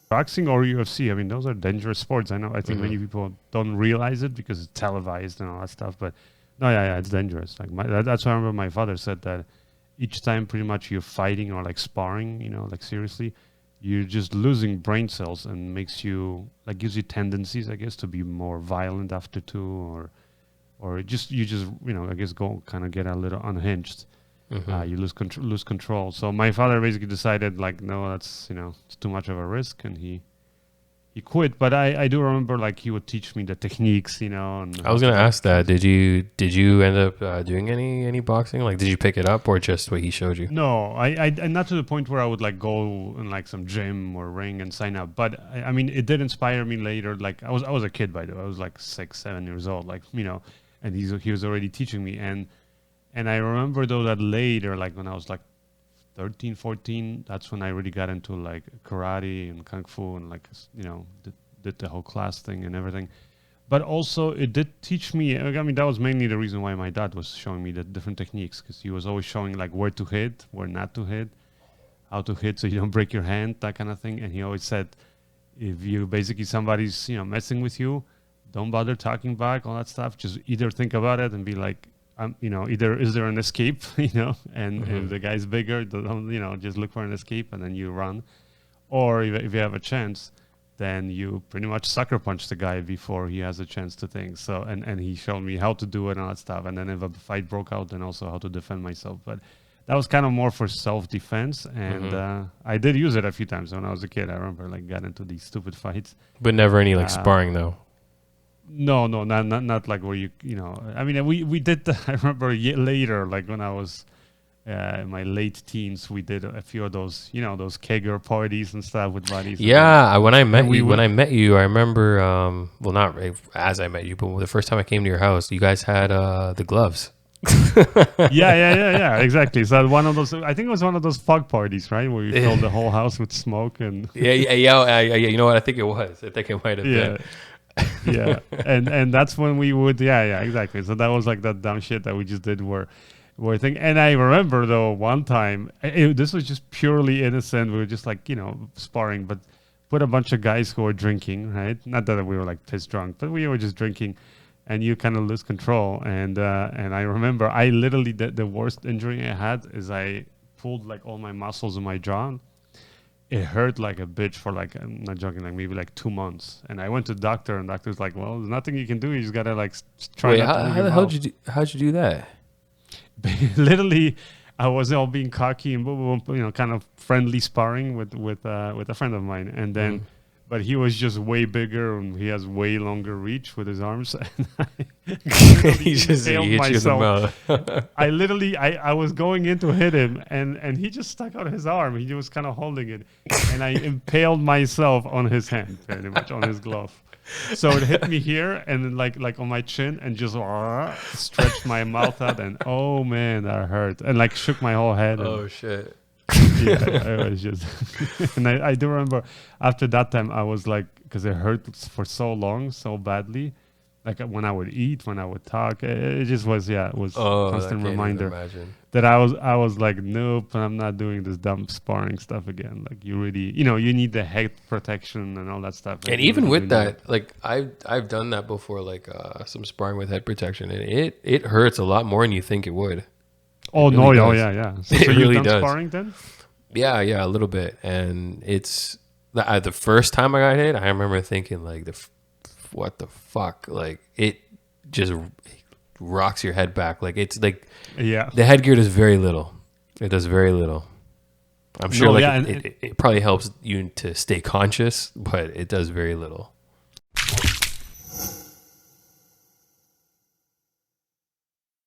Boxing or UFC, I mean, those are dangerous sports. I know. I think many people don't realize it because it's televised and all that stuff. But no, yeah, it's dangerous. Like that's why I remember my father said that each time, pretty much, you're fighting or like sparring, like seriously, you're just losing brain cells and makes you like gives you tendencies, I guess, to be more violent after two, or just I guess go kind of get a little unhinged. You lose control. So my father basically decided like, no, that's it's too much of a risk, and he quit. But I do remember like he would teach me the techniques, And I was gonna ask that. Did you end up doing any boxing? Like, did you pick it up or just what he showed you? No, I not to the point where I would like go in like some gym or ring and sign up. But I mean, it did inspire me later. Like I was a kid, by the way. I was like 6, 7 years old. Like and he was already teaching me. And I remember though that later, like when I was like 13, 14, that's when I really got into like karate and kung fu and like, did the whole class thing and everything. But also it did teach me, I mean, that was mainly the reason why my dad was showing me the different techniques, because he was always showing like where to hit, where not to hit, how to hit so you don't break your hand, that kind of thing. And he always said, if you basically somebody's, messing with you, don't bother talking back, all that stuff. Just either think about it and be like, either is there an escape, and if the guy's bigger, don't, just look for an escape and then you run. Or if you have a chance, then you pretty much sucker punch the guy before he has a chance to think. So, and he showed me how to do it and all that stuff. And then if a fight broke out, then also how to defend myself. But that was kind of more for self-defense. And I did use it a few times when I was a kid. I remember like got into these stupid fights. But never any like sparring though. No, not like where I mean, we did. I remember later, like when I was in my late teens, we did a few of those, those kegger parties and stuff with buddies. Yeah, when I met you, I remember. Well, not as I met you, but the first time I came to your house, you guys had the gloves. yeah, exactly. So one of those, I think it was one of those fog parties, right, where you filled the whole house with smoke and. Yeah. You know what? I think it was. I think it might have been. Yeah, and that's when we would, exactly. So that was like that dumb shit that we just did where thing. And I remember though one time, this was just purely innocent. We were just like sparring, but put a bunch of guys who were drinking, right? Not that we were like pissed drunk, but we were just drinking, and you kind of lose control. And I remember I literally the worst injury I had is I pulled like all my muscles in my jaw. It hurt like a bitch for like, I'm not joking, like maybe like 2 months. And I went to the doctor, and doctor's like, well, there's nothing you can do. You just gotta like try. Wait, how'd you do that? Literally, I was all being cocky and kind of friendly sparring with a friend of mine, and then, but he was just way bigger and he has way longer reach with his arms. And he just hit you in the mouth. I was going in to hit him, and he just stuck out his arm. He was kind of holding it, and I impaled myself on his hand, pretty much on his glove. So it hit me here and then like on my chin, and just stretched my mouth out, and oh man, that hurt, and like shook my whole head. Oh shit. Yeah, it was just. And I do remember after that time I was like, because it hurt for so long, so badly, like when I would eat, when I would talk, it just was it was a constant reminder that I was like, nope, I'm not doing this dumb sparring stuff again. Like you really, you need the head protection and all that stuff. And even with that, like I've done that before, like some sparring with head protection, and it hurts a lot more than you think it would. Oh no! Oh yeah. So it really does. Sparring then? Yeah, a little bit. And it's the first time I got hit, I remember thinking like, what the fuck? Like it just rocks your head back. Like it's like the headgear does very little. It does very little. I'm sure it probably helps you to stay conscious, but it does very little.